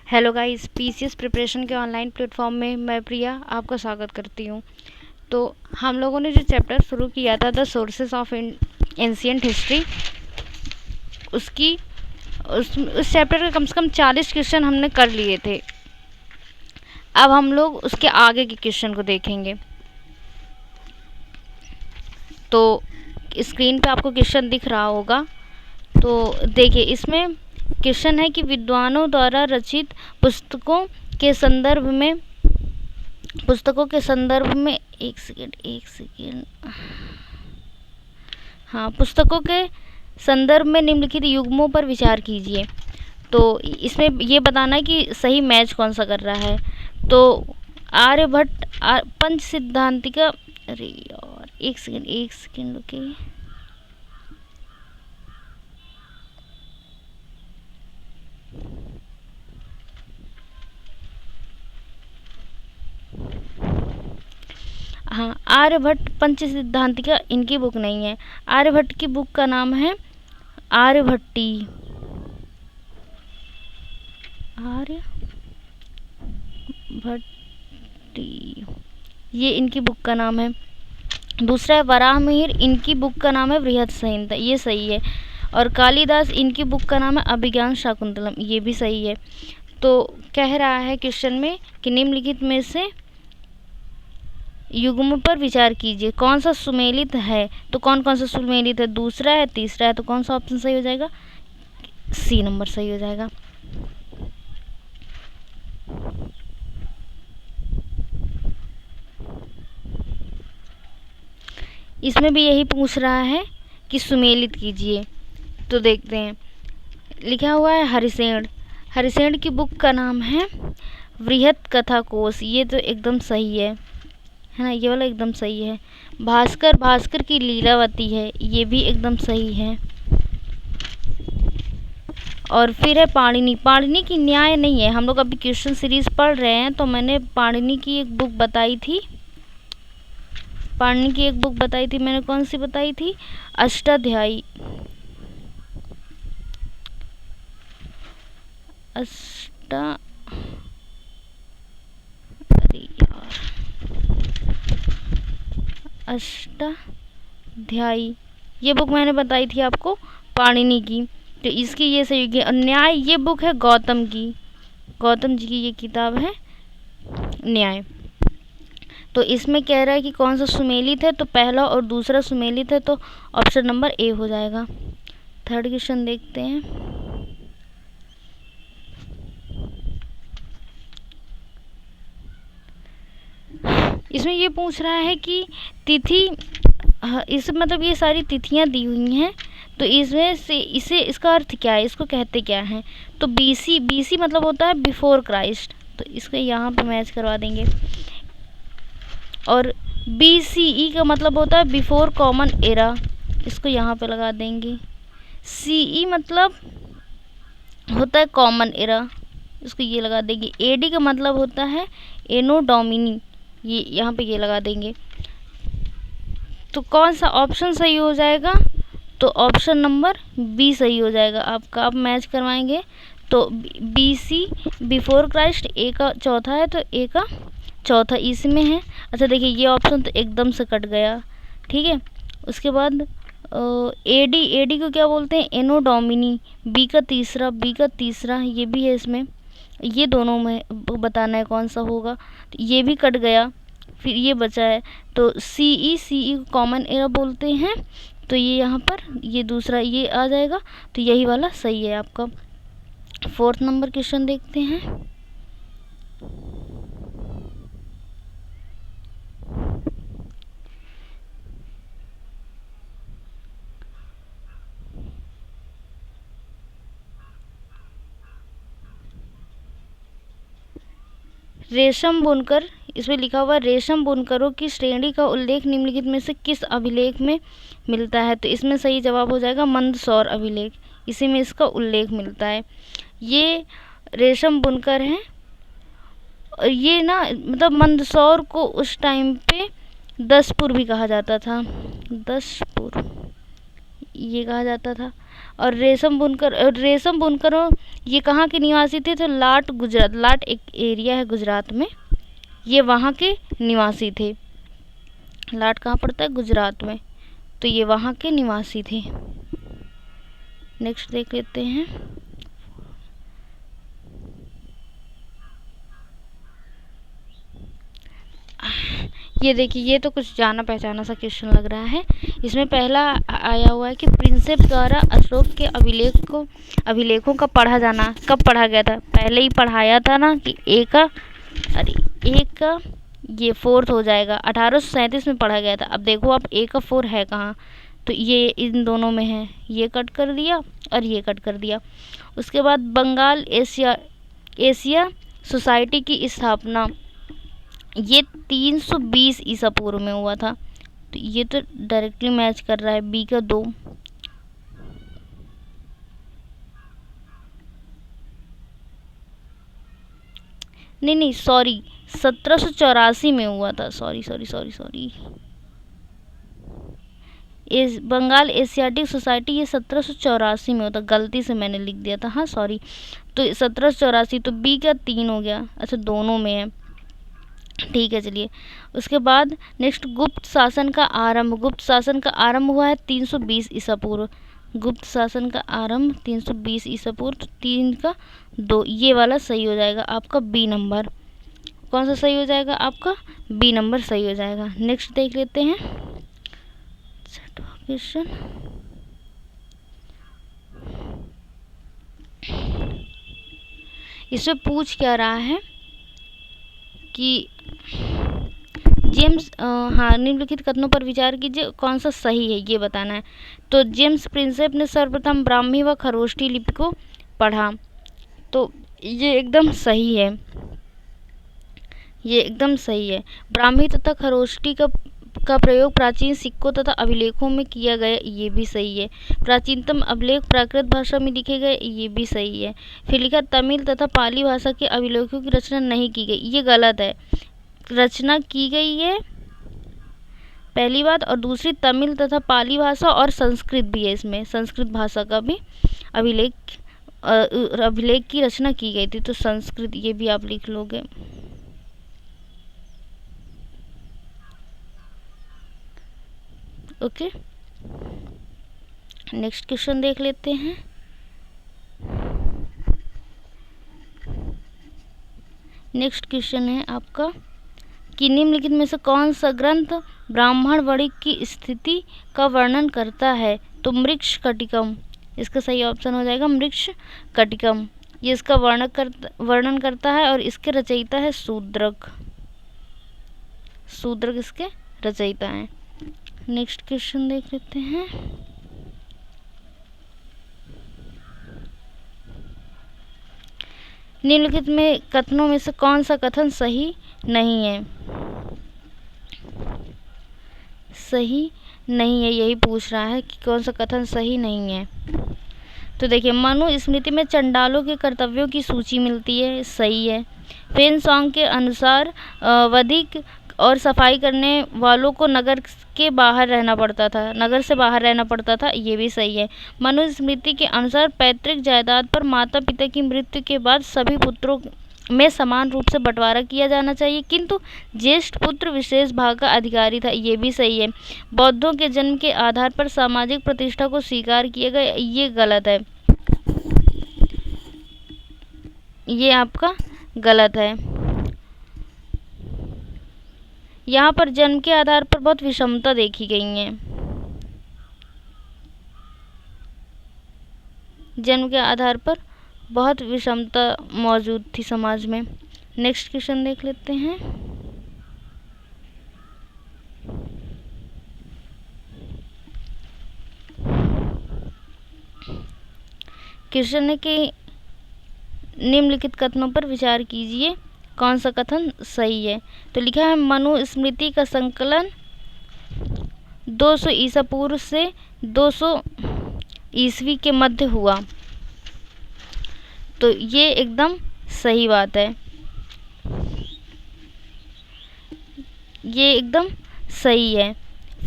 Hello guys, PCS preparation के online platform में मैं प्रिया आपका स्वागत करती हूँ। तो हम लोगों ने जो चैप्टर शुरू किया था the sources of ancient history, उसकी उस चैप्टर के कम से कम 40 क्वेश्चन हमने कर लिए थे। अब हम लोग उसके आगे के क्वेश्चन को देखेंगे। तो स्क्रीन पे आपको क्वेश्चन दिख रहा होगा। तो देखिए, इसमें क्वेश्चन है कि विद्वानों द्वारा रचित पुस्तकों के संदर्भ में एक सेकेंड हाँ, पुस्तकों के संदर्भ में निम्नलिखित युग्मों पर विचार कीजिए। तो इसमें ये बताना है कि सही मैच कौन सा कर रहा है। तो आर्यभट्ट पंच सिद्धांतिका, अरे यार एक सेकेंड रुकिए। हाँ, आर्यभट्ट पंच सिद्धांतिका इनकी बुक नहीं है। आर्यभट्ट की बुक का नाम है आर्यभट्टी। आर्यभट्टी, ये इनकी बुक का नाम है। दूसरा है वराहमिहिर, इनकी बुक का नाम है बृहद संहिता, ये सही है। और कालिदास, इनकी बुक का नाम है अभिज्ञान शाकुंतलम, ये भी सही है। तो कह रहा है क्वेश्चन में कि निम्नलिखित में से युग्म पर विचार कीजिए, कौन सा सुमेलित है। तो कौन कौन सा सुमेलित है? दूसरा है, तीसरा है। तो कौन सा ऑप्शन सही हो जाएगा? सी नंबर सही हो जाएगा। इसमें भी यही पूछ रहा है कि सुमेलित कीजिए। तो देखते हैं, लिखा हुआ है हरिसेन। हरिसेन की बुक का नाम है वृहत कथा कोश, ये तो एकदम सही है ना, ये वाला एकदम सही है। भास्कर की लीलावती है, ये भी एकदम सही है। और फिर है पाणिनि की न्याय नहीं है। हम लोग अभी क्वेश्चन सीरीज पढ़ रहे हैं, तो मैंने पाणिनि की एक बुक बताई थी। मैंने कौन सी बताई थी? अष्टाध्यायी। अष्टाध्यायी, ये बुक मैंने बताई थी आपको, पाणिनि की। तो इसकी ये सही होगी। न्याय, ये बुक है गौतम की, गौतम जी की ये किताब है न्याय। तो इसमें कह रहा है कि कौन सा सुमेलित है, तो पहला और दूसरा सुमेलित है, तो ऑप्शन नंबर ए हो जाएगा। थर्ड क्वेश्चन देखते हैं। इसमें ये पूछ रहा है कि तिथि, इस मतलब ये सारी तिथियां दी हुई हैं, तो इसमें से इसका अर्थ क्या है, इसको कहते क्या है? तो बीसी मतलब होता है बिफोर क्राइस्ट, तो इसको यहाँ पे मैच करवा देंगे। और BCE का मतलब होता है बिफोर कॉमन एरा, इसको यहाँ पे लगा देंगे। CE मतलब होता है कॉमन एरा, इसको ये लगा देंगे। AD का मतलब होता है एनो डोमिनी, ये यहाँ पे ये लगा देंगे। तो कौन सा ऑप्शन सही हो जाएगा? तो ऑप्शन नंबर बी सही हो जाएगा आपका। आप मैच करवाएंगे तो BC बिफोर क्राइस्ट, ए का चौथा है, तो ए का चौथा इसमें है। अच्छा देखिए, ये ऑप्शन तो एकदम से कट गया, ठीक है। उसके बाद AD को क्या बोलते हैं? एनो डोमिनी। बी का तीसरा ये भी है इसमें। ये दोनों में बताना है कौन सा होगा। तो ये भी कट गया, फिर ये बचा है। तो CE को कॉमन एरा बोलते हैं, तो ये यहाँ पर ये दूसरा ये आ जाएगा, तो यही वाला सही है आपका। फोर्थ नंबर क्वेश्चन देखते हैं। रेशम बुनकर, इसमें लिखा हुआ रेशम बुनकरों की श्रेणी का उल्लेख निम्नलिखित में से किस अभिलेख में मिलता है? तो इसमें सही जवाब हो जाएगा मंदसौर अभिलेख, इसी में इसका उल्लेख मिलता है। ये रेशम बुनकर हैं, और ये ना मतलब मंदसौर को उस टाइम पे दसपुर भी कहा जाता था, दसपुर ये कहा जाता था। और रेशम बुनकरों ये कहाँ के निवासी थे? तो लाट गुजरात, लाट एक एरिया है गुजरात में, ये वहाँ के निवासी थे। लाट कहाँ पड़ता है? गुजरात में, तो ये वहाँ के निवासी थे। नेक्स्ट देख लेते हैं। ये देखिए, ये तो कुछ जाना पहचाना सा क्वेश्चन लग रहा है। इसमें पहला आया हुआ है कि प्रिंसेप द्वारा अशोक के अभिलेखों का पढ़ा जाना कब पढ़ा गया था? पहले ही पढ़ाया था ना कि एक का ये 4th हो जाएगा, 1837 में पढ़ा गया था। अब देखो आप A का 4 है कहाँ? तो ये इन दोनों में है, ये कट कर दिया और ये कट कर दिया। उसके बाद बंगाल एशिया सोसाइटी की स्थापना ये 320 ईसा पूर्व में हुआ था। तो ये तो डायरेक्टली मैच कर रहा है, B का 2। नहीं सॉरी, 1784 में हुआ था। सॉरी। इस बंगाल एशियाटिक सोसाइटी ये 1784 में होता, गलती से मैंने लिख दिया था, हाँ सॉरी। तो 1784, तो B का 3 हो गया। अच्छा, दोनों में है, ठीक है चलिए। उसके बाद नेक्स्ट गुप्त शासन का आरंभ हुआ है 320 ईसा पूर्व। गुप्त शासन का आरंभ 320 ईसा पूर्व, तो 3 का 2, ये वाला सही हो जाएगा आपका B नंबर। कौन सा सही हो जाएगा? आपका B नंबर सही हो जाएगा। नेक्स्ट देख लेते हैं क्वेश्चन। इसमें पूछ क्या रहा है कि जेम्स निम्नलिखित कथनों पर विचार कीजिए, कौन सा सही है ये बताना है। तो जेम्स प्रिंसेप ने सर्वप्रथम ब्राह्मी व खरोष्टी लिपि को पढ़ा, तो ये एकदम सही है, ये एकदम सही है। ब्राह्मी तथा खरोष्टी का प्रयोग प्राचीन सिक्कों तथा अभिलेखों में किया गया, ये भी सही है। प्राचीनतम अभिलेख प्राकृत भाषा में लिखे गए, ये भी सही है। फिर लिखा तमिल तथा पाली भाषा के अभिलेखों की रचना नहीं की गई, ये गलत है। रचना की गई है पहली बात, और दूसरी तमिल तथा पाली भाषा और संस्कृत भी है, इसमें संस्कृत भाषा का भी अभिलेख की रचना की गई थी, तो संस्कृत, ये भी आप लिख लोगे। ओके, नेक्स्ट क्वेश्चन देख लेते हैं। नेक्स्ट क्वेश्चन है आपका कि निम्नलिखित में से कौन सा ग्रंथ ब्राह्मण वणिक की स्थिति का वर्णन करता है? तो मृक्ष कटिकम, इसका सही ऑप्शन हो जाएगा मृक्ष कटिकम। ये इसका वर्णन करता है और इसके रचयिता है शूद्रक। शूद्रक इसके रचयिता हैं। नेक्स्ट क्वेश्चन देख लेते हैं। निम्नलिखित में कथनों में से कौन सा कथन सही नहीं है? सही नहीं है, यही पूछ रहा है कि कौन सा कथन सही नहीं है। तो देखिए, मनु स्मृति में चंडालों के कर्तव्यों की सूची मिलती है, सही है। फेन सॉन्ग के अनुसार वधिक और सफाई करने वालों को नगर से बाहर रहना पड़ता था, ये भी सही है। मनुस्मृति के अनुसार पैतृक जायदाद पर माता पिता की मृत्यु के बाद सभी पुत्रों में समान रूप से बंटवारा किया जाना चाहिए, किंतु ज्येष्ठ पुत्र विशेष भाग का अधिकारी था, ये भी सही है। बौद्धों के जन्म के आधार पर सामाजिक प्रतिष्ठा को स्वीकार किया गया, ये गलत है, ये आपका गलत है। यहाँ पर जन्म के आधार पर बहुत विषमता देखी गई है, जन्म के आधार पर बहुत विषमता मौजूद थी समाज में। नेक्स्ट क्वेश्चन देख लेते हैं। क्वेश्चन है कि निम्नलिखित कथनों पर विचार कीजिए, कौन सा कथन सही है? तो लिखा है मनुस्मृति का संकलन 200 ईसा पूर्व से 200 ईस्वी के मध्य हुआ, तो ये एकदम सही बात है, ये एकदम सही है।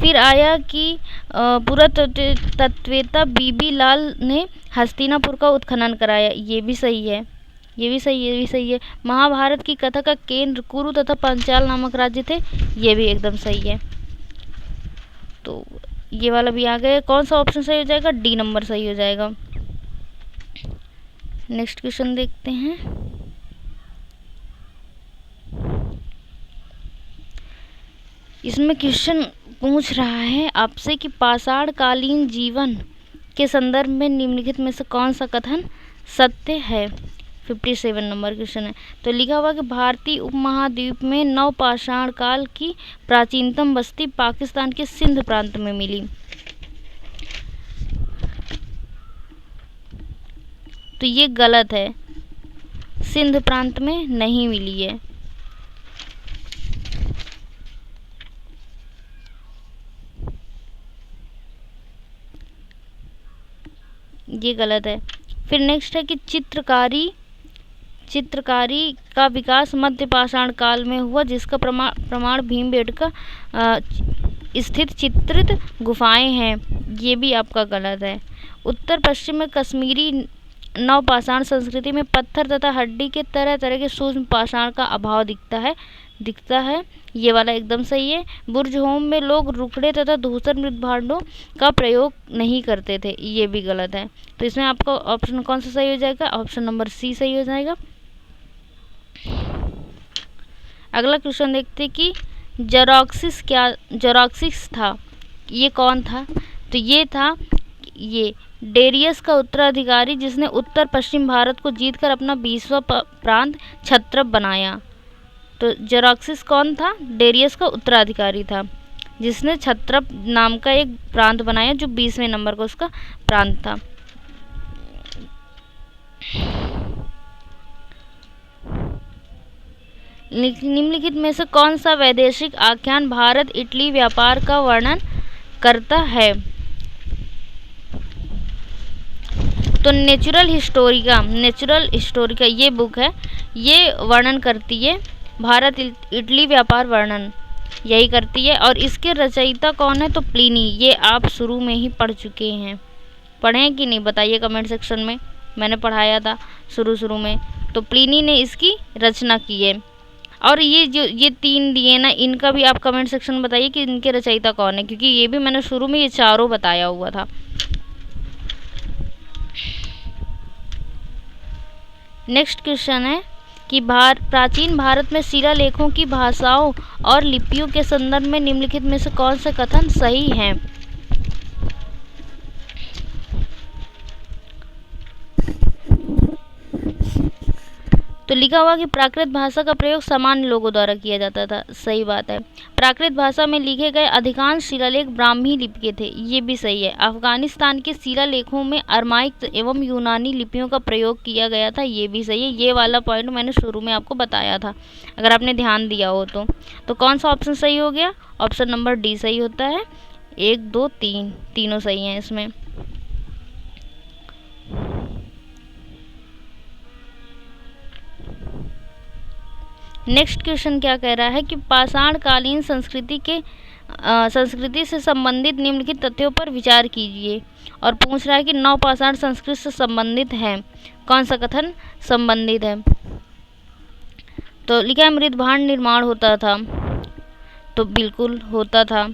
फिर आया कि पुरातत्ववेत्ता बीबी लाल ने हस्तिनापुर का उत्खनन कराया, ये भी सही है, ये भी सही है, ये भी सही है। महाभारत की कथा का केंद्र कुरु तथा पांचाल नामक राज्य थे, ये भी एकदम सही है। तो ये वाला भी आ गया। कौन सा ऑप्शन सही हो जाएगा? डी नंबर सही हो जाएगा। नेक्स्ट क्वेश्चन देखते हैं। इसमें क्वेश्चन पूछ रहा है आपसे कि पाषाण कालीन जीवन के संदर्भ में निम्नलिखित में से कौन सा कथन सत्य है? 57 नंबर क्वेश्चन है। तो लिखा हुआ कि भारतीय उपमहाद्वीप में नवपाषाण काल की प्राचीनतम बस्ती पाकिस्तान के सिंध प्रांत में मिली। तो ये गलत है, सिंध प्रांत में नहीं मिली है। ये गलत है। फिर नेक्स्ट है कि चित्रकारी का विकास मध्य पाषाण काल में हुआ, जिसका प्रमाण भीमबेटका स्थित चित्रित गुफाएं हैं, ये भी आपका गलत है। उत्तर पश्चिम में कश्मीरी नवपाषाण संस्कृति में पत्थर तथा हड्डी के तरह तरह के सूक्ष्म पाषाण का अभाव दिखता है, ये वाला एकदम सही है। बुर्ज होम में लोग रुखड़े तथा धूसर मृदभांडों का प्रयोग नहीं करते थे, ये भी गलत है। तो इसमें आपका ऑप्शन कौन सा सही हो जाएगा? ऑप्शन नंबर सी सही हो जाएगा। अगला क्वेश्चन देखते हैं कि जेरोक्सिस था, ये कौन था? तो ये था डेरियस का उत्तराधिकारी, जिसने उत्तर पश्चिम भारत को जीतकर अपना 20वां प्रांत क्षत्रप बनाया। तो जेरोक्सिस कौन था? डेरियस का उत्तराधिकारी था, जिसने क्षत्रप नाम का एक प्रांत बनाया, जो 20वें नंबर का उसका प्रांत था। निम्नलिखित में से कौन सा वैदेशिक आख्यान भारत इटली व्यापार का वर्णन करता है? तो नेचुरल हिस्टोरिका ये बुक है, ये वर्णन करती है भारत इटली व्यापार वर्णन, यही करती है। और इसके रचयिता कौन है? तो प्लिनी, ये आप शुरू में ही पढ़ चुके हैं, पढ़ें कि नहीं बताइए कमेंट सेक्शन में, मैंने पढ़ाया था शुरू में। तो प्लिनी ने इसकी रचना की है। और ये 3 दिए ना, इनका भी आप कमेंट सेक्शन में बताइए कि इनके रचयिता कौन है, क्योंकि ये भी मैंने शुरू में ये चारों बताया हुआ था। नेक्स्ट क्वेश्चन है कि प्राचीन भारत में शिलालेखों की भाषाओं और लिपियों के संदर्भ में निम्नलिखित में से कौन सा कथन सही है? तो लिखा हुआ कि प्राकृत भाषा का प्रयोग सामान्य लोगों द्वारा किया जाता था, सही बात है। प्राकृत भाषा में लिखे गए अधिकांश शिलालेख ब्राह्मी लिपि के थे, ये भी सही है। अफगानिस्तान के शिलालेखों में अरमाइक एवं यूनानी लिपियों का प्रयोग किया गया था, ये भी सही है। ये वाला पॉइंट मैंने शुरू में आपको बताया था, अगर आपने ध्यान दिया हो तो कौन सा ऑप्शन सही हो गया? ऑप्शन नंबर डी सही होता है। 1 2 3 तीनों सही हैं इसमें। नेक्स्ट क्वेश्चन क्या कह रहा है कि पाषाणकालीन संस्कृति से संबंधित निम्नलिखित तथ्यों पर विचार कीजिए। और पूछ रहा है कि नवपाषाण संस्कृति से संबंधित है, कौन सा कथन संबंधित है? तो लिखा है मृदभांड निर्माण होता था, तो बिल्कुल होता था।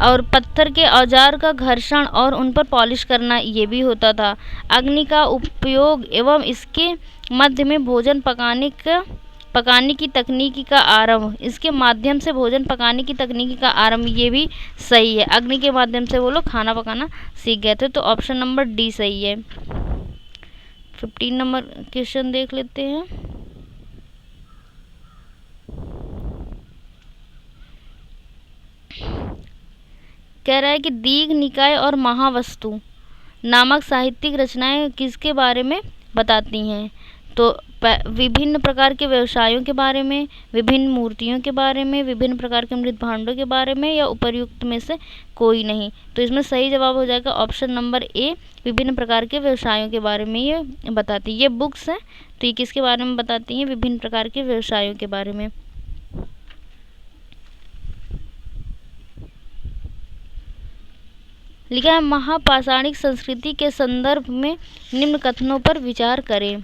और पत्थर के औजार का घर्षण और उन पर पॉलिश करना, ये भी होता था। अग्नि का उपयोग एवं इसके मध्य में भोजन पकाने की तकनीकी का आरंभ, इसके माध्यम से भोजन पकाने की तकनीकी का आरंभ, ये भी सही है। अग्नि के माध्यम से वो लोग खाना पकाना सीख गए थे, तो ऑप्शन नंबर डी सही है। 15 नंबर क्वेश्चन देख लेते हैं। कह रहा है कि दीघ निकाय और महावस्तु नामक साहित्यिक रचनाएं किसके बारे में बताती हैं? तो विभिन्न प्रकार के व्यवसायों के बारे में, विभिन्न मूर्तियों के बारे में, विभिन्न प्रकार के मृत भांडों के बारे में, या उपर्युक्त में से कोई नहीं। तो इसमें सही जवाब हो जाएगा ऑप्शन नंबर ए, विभिन्न प्रकार के व्यवसायों के बारे में ये बताती है। ये बुक्स हैं, तो ये किसके बारे में बताती हैं? विभिन्न प्रकार के व्यवसायों के बारे में। लिखा है महापाषाणिक संस्कृति के संदर्भ में निम्न कथनों पर विचार करें।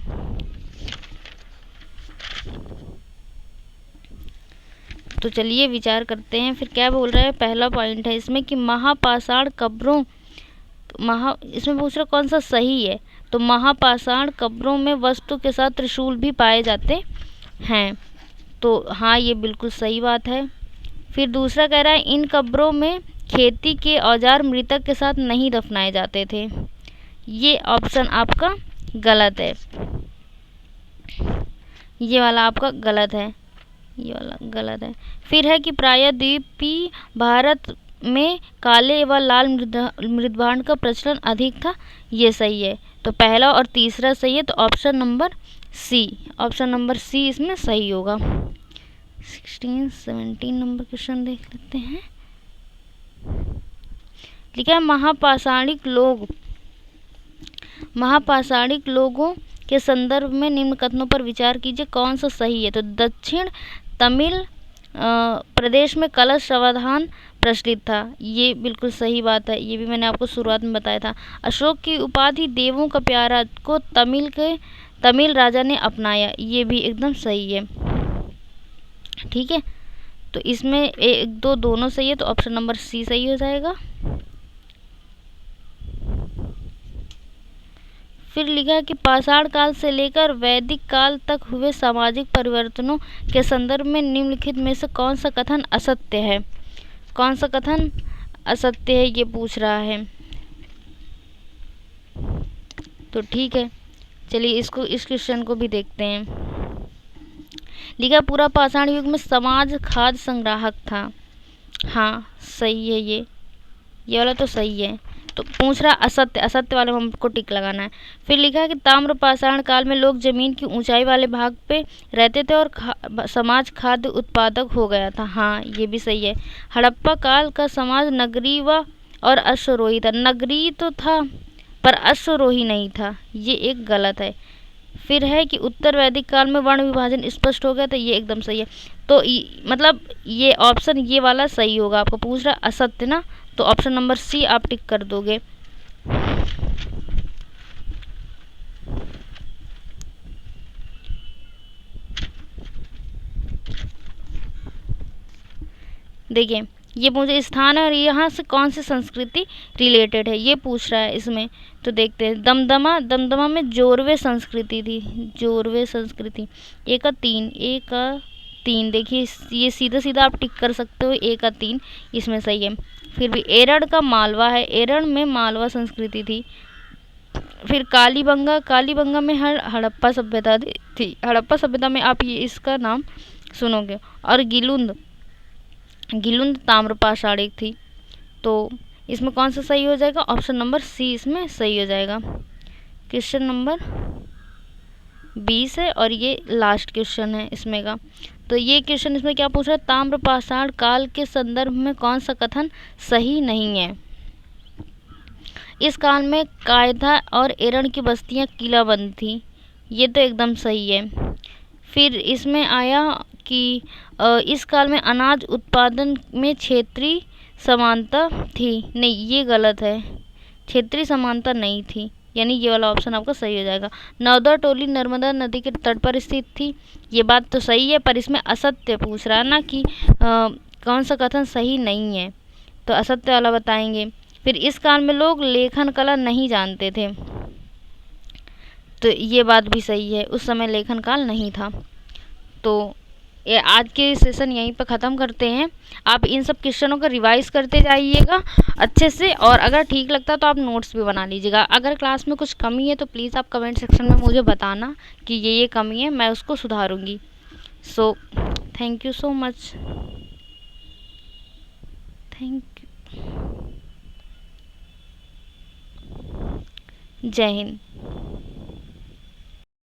तो चलिए विचार करते हैं। फिर क्या बोल रहा है, पहला पॉइंट है इसमें कि महापाषाण कब्रों, इसमें पूछ रहा कौन सा सही है। तो महापाषाण कब्रों में वस्तु के साथ त्रिशूल भी पाए जाते हैं। तो हाँ, ये बिल्कुल सही बात है। फिर दूसरा कह रहा है इन कब्रों में खेती के औजार मृतक के साथ नहीं दफनाए जाते थे। ये ऑप्शन आपका गलत है, ये वाला आपका गलत है, ये वाला गलत है। फिर है कि प्रायद्वीपीय भारत में काले व लाल मृदभांड का प्रचलन अधिक था। ये सही है। तो पहला और तीसरा सही है। तो ऑप्शन नंबर सी इसमें सही होगा। 16-17 नंबर क्वेश्चन देख लेते हैं। लिखा है महापाषाणिक लोगों के संदर्भ में निम्न कथनों पर विचार कीजिए, कौन सा सही है। तो दक्षिण तमिल प्रदेश में कलश अवधान प्रचलित था। ये बिल्कुल सही बात है, ये भी मैंने आपको शुरुआत में बताया था। अशोक की उपाधि देवों का प्यारा को तमिल राजा ने अपनाया। ये भी एकदम सही है। ठीक है, तो इसमें एक दो दोनों सही है। तो ऑप्शन नंबर सी सही हो जाएगा। फिर लिखा है कि पाषाण काल से लेकर वैदिक काल तक हुए सामाजिक परिवर्तनों के संदर्भ में निम्नलिखित में से कौन सा कथन असत्य है। कौन सा कथन असत्य है ये पूछ रहा है। तो ठीक है, चलिए इस क्वेश्चन को भी देखते हैं। लिखा पूरा पाषाण युग में समाज खाद्य संग्राहक था। हाँ सही है, ये वाला तो सही है। तो पूछ रहा असत्य वाले में हमको टिक लगाना है। फिर लिखा है कि ताम्र पाषाण काल में लोग जमीन की ऊंचाई वाले भाग पे रहते थे और समाज खाद्य उत्पादक हो गया था। हाँ ये भी सही है। हड़प्पा काल का समाज नगरी और अश्वरोही था। नगरी तो था पर अश्वरोही नहीं था, ये एक गलत है। फिर है कि उत्तर वैदिक काल में वर्ण विभाजन स्पष्ट हो गया था। ये एकदम सही है। तो मतलब ये ऑप्शन ये वाला सही होगा। आपको पूछ रहा असत्य ना, तो ऑप्शन नंबर सी आप टिक कर दोगे। देखिए ये मुझे स्थान है और यहाँ से कौन सी संस्कृति रिलेटेड है ये पूछ रहा है इसमें। तो देखते हैं, दमदमा में जोरवे संस्कृति थी। जोरवे संस्कृति एक का तीन देखिए ये सीधा आप टिक कर सकते हो। एक का 3 इसमें सही है। फिर भी एरड़ का मालवा है, एरड़ में मालवा संस्कृति थी। फिर कालीबंगा में हड़प्पा सभ्यता थी। हड़प्पा सभ्यता में आप ये इसका नाम सुनोगे। और गिलुंद ताम्र पाषाणिक थी। तो इसमें कौन सा सही हो जाएगा। ऑप्शन नंबर सी इसमें सही हो जाएगा। क्वेश्चन नंबर 20 है और ये लास्ट क्वेश्चन है इसमें का। तो ये क्वेश्चन इसमें क्या पूछ रहा है, ताम्र पाषाण काल के संदर्भ में कौन सा कथन सही नहीं है। इस काल में कायधा और एरन की बस्तियां किलाबंद थी। ये तो एकदम सही है। फिर इसमें आया कि इस काल में अनाज उत्पादन में क्षेत्रीय समानता थी। नहीं ये गलत है, क्षेत्रीय समानता नहीं थी, यानी ये वाला ऑप्शन आपका सही हो जाएगा। नौदा टोली नर्मदा नदी के तट पर स्थित थी। ये बात तो सही है, पर इसमें असत्य पूछ रहा है ना कि कौन सा कथन सही नहीं है, तो असत्य वाला बताएंगे। फिर इस काल में लोग लेखन कला नहीं जानते थे। तो ये बात भी सही है, उस समय लेखन काल नहीं था। तो ये आज के सेशन यहीं पर ख़त्म करते हैं। आप इन सब क्वेश्चनों को रिवाइज करते जाइएगा अच्छे से, और अगर ठीक लगता तो आप नोट्स भी बना लीजिएगा। अगर क्लास में कुछ कमी है तो प्लीज़ आप कमेंट सेक्शन में मुझे बताना कि ये कमी है, मैं उसको सुधारूँगी। So thank you so much, thank you, जय हिंद।